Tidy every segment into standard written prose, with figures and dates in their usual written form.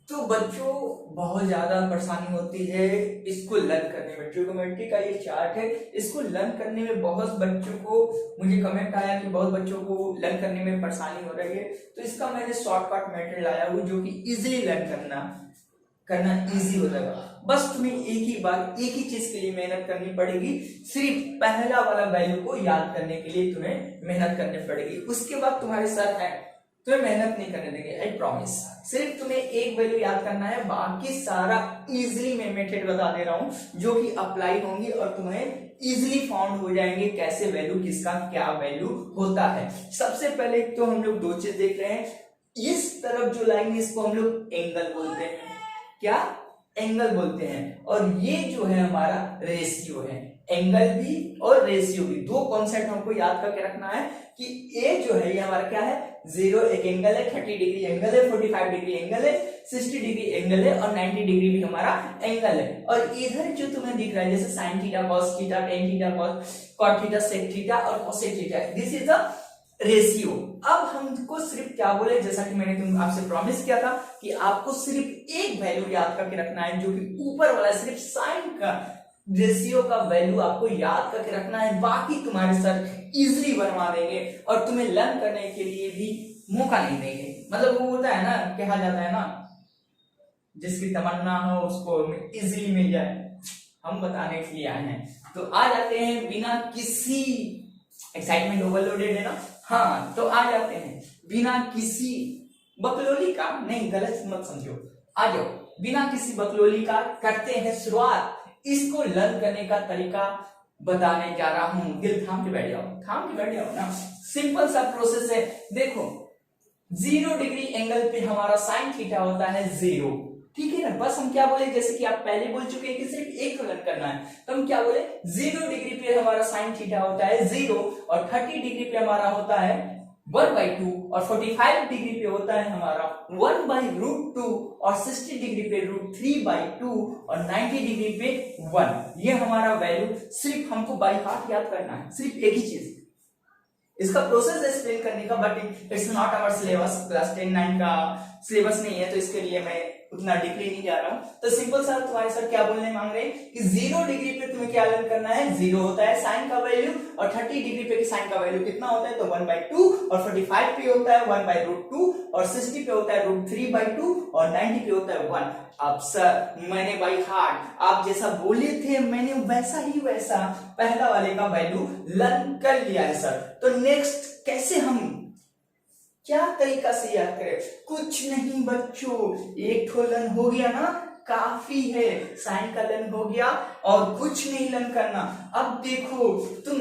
तो बच्चों बहुत ज्यादा परेशानी होती है इसको लर्न करने में। ट्रिगोनोमेट्री का ये चार्ट है, इसको लर्न करने में बहुत बच्चों को, मुझे कमेंट आया कि बहुत बच्चों को लर्न करने में परेशानी हो रही है। तो इसका मैंने शॉर्टकट मेथड लाया हूँ जो कि इजीली लर्न करना इजी हो जाएगा। बस तुम्हें एक ही बार एक ही चीज के लिए मेहनत करनी पड़ेगी, सिर्फ पहला वाला वैल्यू को याद करने के लिए तुम्हें मेहनत करनी पड़ेगी। उसके बाद तुम्हारे सर है, तुम्हें मेहनत नहीं करने देंगे, आई प्रॉमिस। सिर्फ तुम्हें एक वैल्यू याद करना है, बाकी सारा इजीली मैं मेथड बता दे रहा हूं जो कि अप्लाई होंगी और तुम्हें इजीली फाउंड हो जाएंगे कैसे वैल्यू, किसका क्या वैल्यू होता है। सबसे पहले तो हम लोग दो चीज देख रहे हैं। इस तरफ जो लाइन है इसको हम लोग एंगल बोलते हैं, क्या एंगल बोलते हैं, और ये जो है हमारा रेशियो है। एंगल भी और रेशियो भी, दो कॉन्सेप्ट हमको याद करके रखना है कि ए जो है ये हमारा क्या है, 0 एक एंगल है, 30 डिग्री एंगल है, 45 डिग्री एंगल है, 60 डिग्री एंगल है और 90 डिग्री भी हमारा एंगल है। और इधर जो तुम्हें दिख रहा है जैसे sine theta, cos theta, tan theta, cot theta, sec theta और cosec theta, this is the ratio. अब हमको सिर्फ क्या बोले, जैसा कि मैंने तुम आपसे प्रॉमिस किया था कि आपको सिर्फ एक वैल्यू याद करके रखना है जो कि ऊपर वाला सिर्फ साइन का रेशियो का वैल्यू आपको याद करके रखना है, बाकी तुम्हारे सर इजीली बनवा देंगे और तुम्हें लर्न करने के लिए भी मौका नहीं देंगे। मतलब वो होता है ना, कहा जाता है ना, जिसकी तमन्ना हो उसको इजीली मिल जाए, हम बताने के लिए आए हैं। तो आ जाते हैं बिना किसी एक्साइटमेंट, ओवरलोडेड है ना, हाँ, तो आ जाते हैं बिना किसी बकलोली का, नहीं गलत मत समझो, आ जाओ, बिना किसी बकलोली का करते हैं शुरुआत। इसको लर्न करने का तरीका बताने जा रहा हूं, दिल थाम के बैठ जाओ, थाम के बैठ जाओ ना। सिंपल सा प्रोसेस है, देखो 0 डिग्री एंगल पे हमारा साइन थीटा होता है 0, ठीक है ना। बस हम क्या बोले, जैसे कि आप पहले बोल चुके हैं कि सिर्फ एक को लर्न करना है, तो हम क्या बोले, 0 डिग्री पे हमारा साइन थीटा होता है 0 और 30 डिग्री पे हमारा होता है 1/2 और 45 डिग्री पे होता है हमारा 1/√2 और 60 डिग्री पे √3/2 और 90 डिग्री पे 1। ये हमारा वैल्यू सिर्फ हमको बाय हार्ट याद करना है, सिर्फ एक ही चीज। इसका प्रोसेस एक्सप्लेन करने का, but it's not our syllabus, class 10-9 का सिलेबस नहीं है, तो इसके लिए मैं उतना डीपली नहीं जा रहा हूं। तो सिंपल सा तुम्हारे सर क्या बोलने मांग रहे हैं कि 0 डिग्री पे तुम्हें क्या लर्न करना है, 0 होता है साइन का वैल्यू, और 30 डिग्री पे साइन का वैल्यू कितना होता है, तो 1/2, और 45 पे होता है 1/√2 और 60 पे होता है √3/2 और 90 पे होता है 1। अब सर मैंने बाई हार्ट आप जैसा बोले थे मैंने वैसा ही वैसा पहला वाले का वैल्यू लर्न कर लिया है सर। तो नेक्स्ट कैसे हम क्या तरीका से याद करें, कुछ नहीं बच्चों, एक ठो लर्न हो गया ना, काफी है, साइन का लर्न हो गया और कुछ नहीं लर्न करना। अब देखो तुम,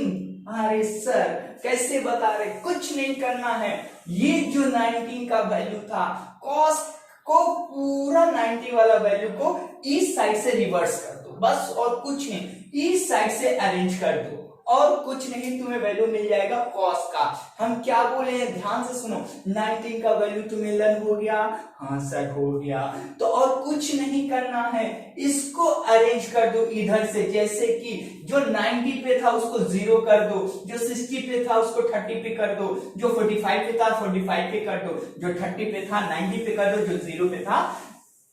अरे सर कैसे बता रहे, कुछ नहीं करना है। ये जो 19 का वैल्यू था, कॉस को पूरा 90 वाला वैल्यू को इस साइड से रिवर्स कर दो, बस और कुछ नहीं, इस साइड से अरेंज कर दो और कुछ नहीं, तुम्हें वैल्यू मिल जाएगा कॉस का। हम क्या बोले हैं, ध्यान से सुनो, 19 का वैल्यू तुम्हें लर्न हो गया, हाँ सर हो गया, तो और कुछ नहीं करना है, इसको अरेंज कर दो इधर से, जैसे कि जो 90 पे था उसको 0 कर दो, जो 60 पे था उसको 30 पे कर दो, जो 45 पे था 45 पे कर दो, जो 30 पे था 90 पे कर दो, जो 0 पे था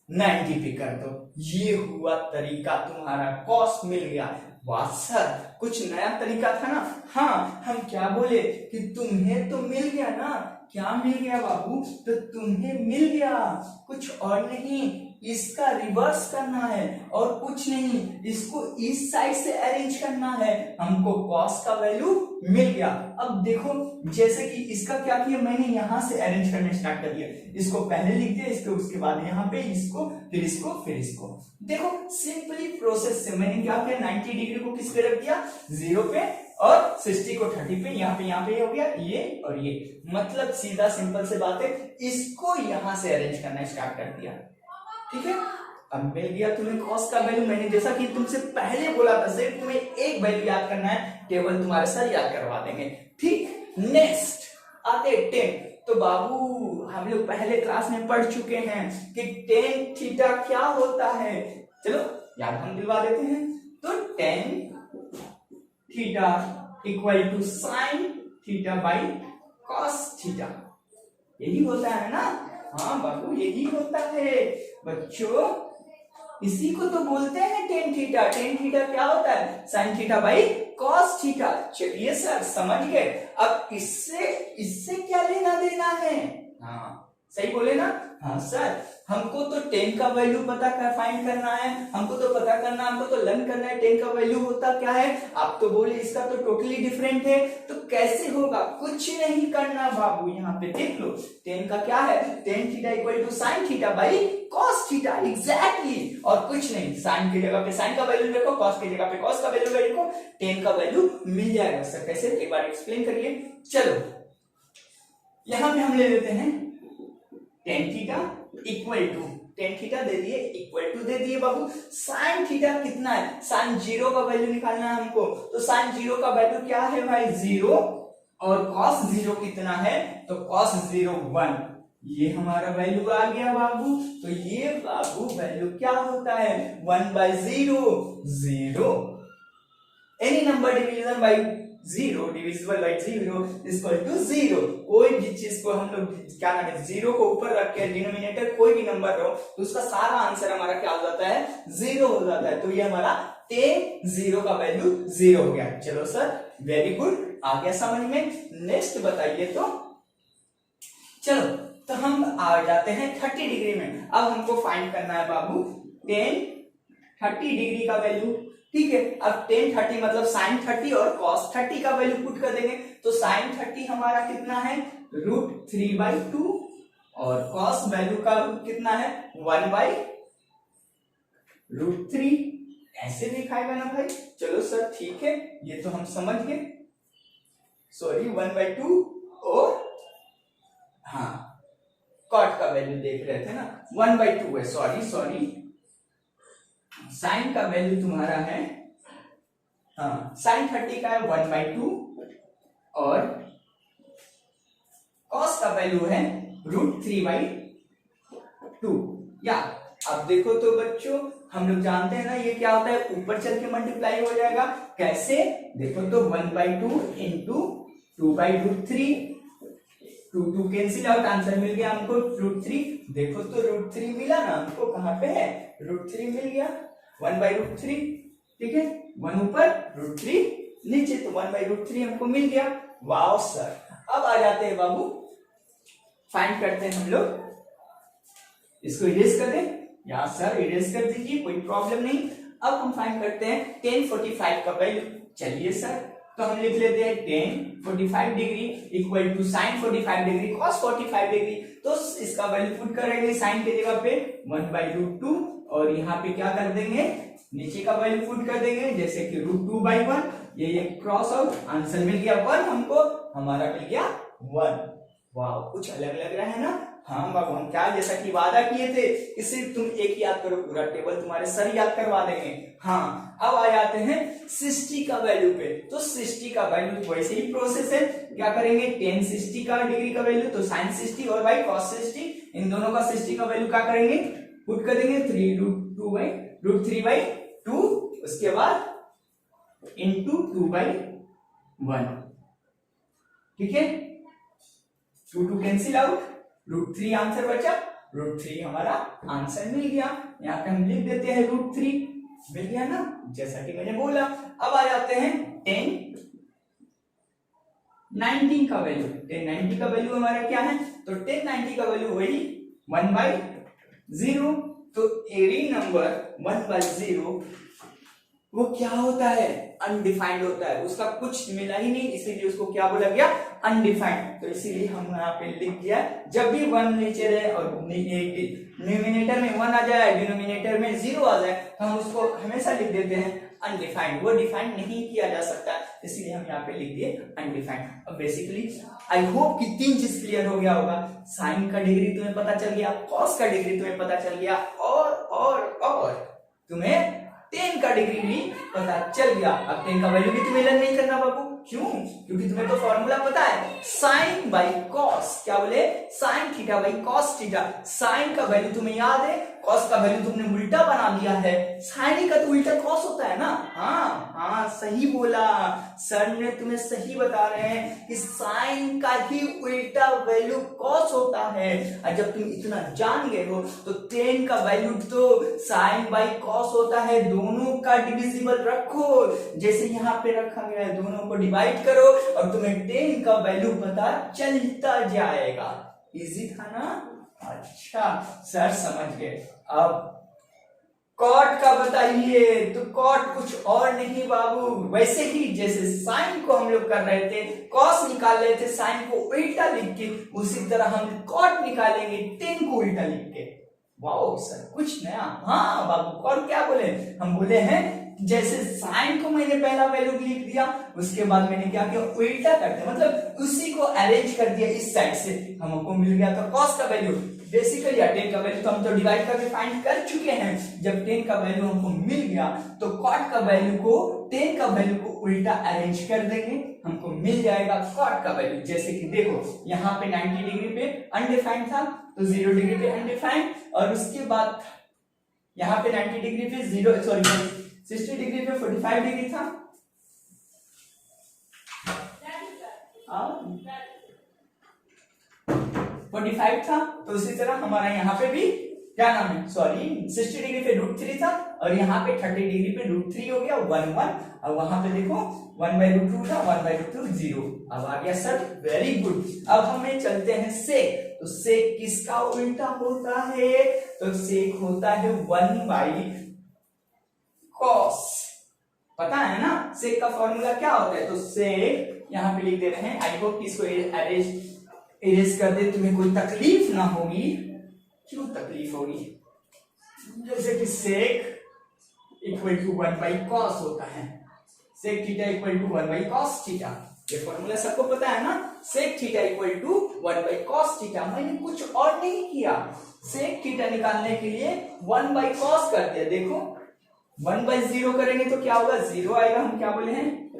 90 पे कर दो। ये हुआ तरीका, तुम्हारा कॉस मिल गया। वाह सर कुछ नया तरीका था ना। हाँ हम क्या बोले कि तुम्हें तो मिल गया ना, क्या मिल गया बाबू, तो तुम्हें मिल गया, कुछ और नहीं, इसका रिवर्स करना है और कुछ नहीं, इसको इस साइड से अरेंज करना है, हमको कॉस का वैल्यू मिल गया। अब देखो जैसे कि इसका क्या किया, मैंने यहां से अरेंज करना स्टार्ट कर दिया, इसको पहले लिख दिया, इसके उसके बाद यहाँ पे इसको, फिर इसको, फिर इसको। देखो सिंपली प्रोसेस से मैंने क्या किया, 90 डिग्री को किस पे रख दिया, 0 पे, और 60 को 30 पे, यहाँ पे हो गया ये और ये, मतलब सीधा सिंपल से बात है, इसको यहां से अरेंज करना स्टार्ट कर दिया, ठीक है। अब मिल गया तुम्हें कॉस का वैल्यू। मैंने जैसा कि तुमसे पहले बोला था, सिर्फ तुम्हें एक वैल्यू याद करना है, टेबल तुम्हारे सर याद करवा देंगे, ठीक। नेक्स्ट आते 10, तो बाबू हम लोग पहले क्लास में पढ़ चुके हैं कि टेन थीटा क्या होता है, चलो याद हम दिलवा देते हैं। तो tan theta equal to sine theta by cos theta, यही होता है ना। हाँ बाबू यही होता है बच्चों, इसी को तो बोलते हैं टेन थीटा। टेन थीटा क्या होता है? Sign theta by cos theta. चलिए सर समझ गए। अब इससे इससे क्या लेना देना है? हाँ सही बोले ना? हाँ सर, हमको तो टेन का वैल्यू पता कर फाइंड करना है, हमको तो पता करना, हमको तो लर्न करना है टेन का वैल्यू होता क्या है। आप तो बोले इसका तो टोटली डिफरेंट है, तो कैसे होगा? कुछ नहीं करना बाबू, यहाँ पे देख लो टेन का क्या है, tan theta equal to sine theta by cos theta. Exactly, और कुछ नहीं, साइन की जगह पे साइन का वैल्यू देखो, कॉस की जगह पे कॉस का वैल्यू देखो, टेन का वैल्यू मिल जाएगा। सर कैसे, एक बार एक्सप्लेन करिए। चलो यहां पे हम ले लेते हैं tan theta equal to, tan theta दे दिए इक्वल टू दे दिए बाबू, साइन थीटा कितना है? साइन जीरो का वैल्यू निकालना है हमको, तो साइन जीरो का वैल्यू क्या है भाई? जीरो। और कॉस जीरो कितना है? तो कॉस जीरो 1। ये हमारा वैल्यू आ गया बाबू। तो ये बाबू वैल्यू क्या होता है? 1/0। Zero, any number division by zero, divisible by zero equal to zero. कोई भी चीज को हम लोग क्या नाम है, जीरो को ऊपर रख के डिनोमिनेटर कोई भी नंबर रहो तो उसका सारा आंसर हमारा क्या हो जाता है? जीरो हो जाता है। तो ये हमारा टेन जीरो का वैल्यू जीरो हो गया। चलो सर वेरी गुड, आ गया समझ में। नेक्स्ट बताइए तो। चलो तो हम आ जाते हैं 30 डिग्री में। अब हमको फाइंड करना है बाबू टेन 30 डिग्री का वैल्यू। ठीक है, अब टेन 30 मतलब साइन 30 और कॉस 30 का वैल्यू पुट कर देंगे। तो साइन 30 हमारा कितना है? √3/2 और कॉस वैल्यू का कितना है? 1/√3। ऐसे लिखाएगा ना भाई? चलो सर ठीक है, ये तो हम समझ गए। सॉरी 1/2 और हाँ कॉट का वैल्यू देख रहे थे ना, 1/2 है। सॉरी साइन का वैल्यू तुम्हारा है, हाँ साइन 30 का है 1/2 और कॉस का वैल्यू है √3/2। या अब देखो तो बच्चों, हम लोग जानते हैं ना ये क्या होता है, ऊपर चल के मल्टीप्लाई हो जाएगा। कैसे? देखो तो 1/2 इंटू 2/√3, 2 कैंसिल आउट, आंसर मिल गया हमको √3। देखो तो √3 मिला ना हमको, कहां पे है? √3 मिल गया, 1/√3। ठीक है, 1 ऊपर √3 नीचे, तो 1/√3 हमको मिल गया। Wow sir. अब आ जाते हैं बाबू, फाइंड करते हैं हम लोग, इसको इरेज कर दें? या सर इरेज कर दीजिए, कोई प्रॉब्लम नहीं। अब हम फाइंड करते हैं tan 45 का वैल्यू। चलिए सर, तो हम लिख लेते हैं tan 45 degree equal to sine 45 degree cos 45 degree. तो इसका वैल्यू पुट करेंगे साइन की जगह पे 1/√2 और यहाँ पे क्या कर देंगे, नीचे का वैल्यू पुट कर देंगे जैसे कि √2/1। ये क्रॉस आउट, आंसर मिल गया 1 हमको, हमारा मिल गया 1। वाह, कुछ अलग लग रहा है ना? हाँ बाबू, हम क्या जैसा कि वादा किए थे, इसे तुम एक याद करो, पूरा टेबल तुम्हारे सर याद करवा देंगे। हाँ अब आ जाते हैं 60 का वैल्यू पे। तो 60 का वैल्यू वैसे ही प्रोसेस है, क्या करेंगे, tan 60 का डिग्री का वैल्यू तो sin 60 और बाई cos 60, इन दोनों का 60 का वैल्यू क्या करेंगे, पुट कर देंगे 3√2/√3/2, उसके बाद इंटू 2/1। ठीक है, 2 कैंसिल आउट, √3 आंसर बचा, √3 हमारा आंसर मिल गया। यहाँ पे हम लिख देते हैं √3, मिल गया ना, जैसा कि मैंने बोला। अब आ जाते हैं tan 90 का वैल्यू। tan 90 का वैल्यू हमारा क्या है, तो tan 90 का वैल्यू वही 1/0। तो एरी नंबर 1/0 वो क्या होता है, अनडिफाइंड होता है, उसका कुछ मिला ही नहीं, इसीलिए उसको क्या बोला गया, अनडिफाइंड। तो इसीलिए हम यहाँ पे लिख दिया, जब भी 1 नीचे रहे और न्यूमिनेटर में 1 आ जाए, डिनोमिनेटर में 0 आ जाए, तो हम उसको हमेशा लिख देते हैं अनडिफाइंड। वो डिफाइंड नहीं किया जा सकता, इसीलिए हम यहाँ पे लिख दिए अनडिफाइंड। अब बेसिकली आई होप कि 3 चीज क्लियर हो गया होगा। साइन का डिग्री तुम्हें पता चल गया, कॉस का डिग्री तुम्हें पता चल गया, और तुम्हें tan का डिग्री भी पता चल गया। अब tan का वैल्यू भी तुम्हें लर्न नहीं करना बाबू, क्यों? क्योंकि तुम्हें तो फॉर्मूला पता है, साइन बाई कॉस। क्या बोले? Sine theta by cos theta. Sine का वैल्यू तुम्हें याद है, कॉस का वैल्यू तुमने उल्टा बना लिया है। साइन का तो उल्टा कॉस होता है ना। हाँ सही बोला, सर ने तुम्हें सही बता रहे हैं कि साइन का ही उल्टा वैल्यू कॉस होता है। और जब तुम इतना जान गए हो तो टेन का वैल्यू तो साइन बाई कॉस होता है। दोनों का डिविजिबल रखो, जैसे यहाँ पे रखा गया है, दोनों को डिवाइड करो और तुम्हें टेन का वैल्यू पता चलता जाएगा। इजी था ना? अच्छा सर समझ गए। अब कॉट का बताइए, तो कॉट कुछ और नहीं बाबू, वैसे ही जैसे साइन को हम लोग कर रहे थे, कॉस निकाल रहे थे साइन को उल्टा लिख के, उसी तरह हम कॉट निकालेंगे टेन को उल्टा लिख के। वाओ सर कुछ नया। हाँ बाबू, और क्या बोले? हम बोले हैं जैसे साइन को मैंने पहला वैल्यू लिख दिया, उसके बाद मैंने क्या किया, उल्टा कर दिया, मतलब उसी को अरेंज कर दिया इस साइड से, हमको मिल गया था कॉस का वैल्यू। बेसिकली टेन का वैल्यू तो हम तो डिवाइड करके फाइंड कर चुके हैं। जब टेन का वैल्यू हमको मिल गया तो कॉट का वैल्यू को, टेन का वैल्यू को उल्टा अरेंज कर देंगे, हमको मिल जाएगा कॉट का वैल्यू। जैसे कि देखो यहाँ पे 90 डिग्री पे अनडिफाइंड था तो 0 डिग्री पे अनडिफाइंड, और उसके बाद यहाँ पे 90 डिग्री पे 60 डिग्री पे 45 डिग्री था, 45 था। तो उसी तरह हमारा यहाँ पे भी क्या नाम है, 60 डिग्री पे √3 था, और यहाँ पे 30 डिग्री पे √3 हो गया 1 1, और वहां पे देखो 1/√2 था, 1/√2 0। अब आ गया सर, वेरी गुड। अब हमें चलते हैं सेक। तो सेक किसका उल्टा होता है? तो सेक होता है 1/cos। पता है ना सेक का फॉर्मूला क्या होता है? तो सेक यहाँ पे लिख दे रहे हैं। आई होप इसको इरेज कर दे, तुम्हें कोई तकलीफ ना होगी। क्यों तकलीफ होगी? जैसे कि सेक इक्वल टू 1/cos होता है, sec theta equal to 1/cos theta. ये फॉर्मूला सबको पता है ना, sec theta equal to 1/cos theta. मैंने कुछ और नहीं किया, सेक थीटा निकालने के लिए 1/cos कर दिया। देखो 1/0 करेंगे तो क्या होगा, 0 आएगा। हम क्या बोले हैं,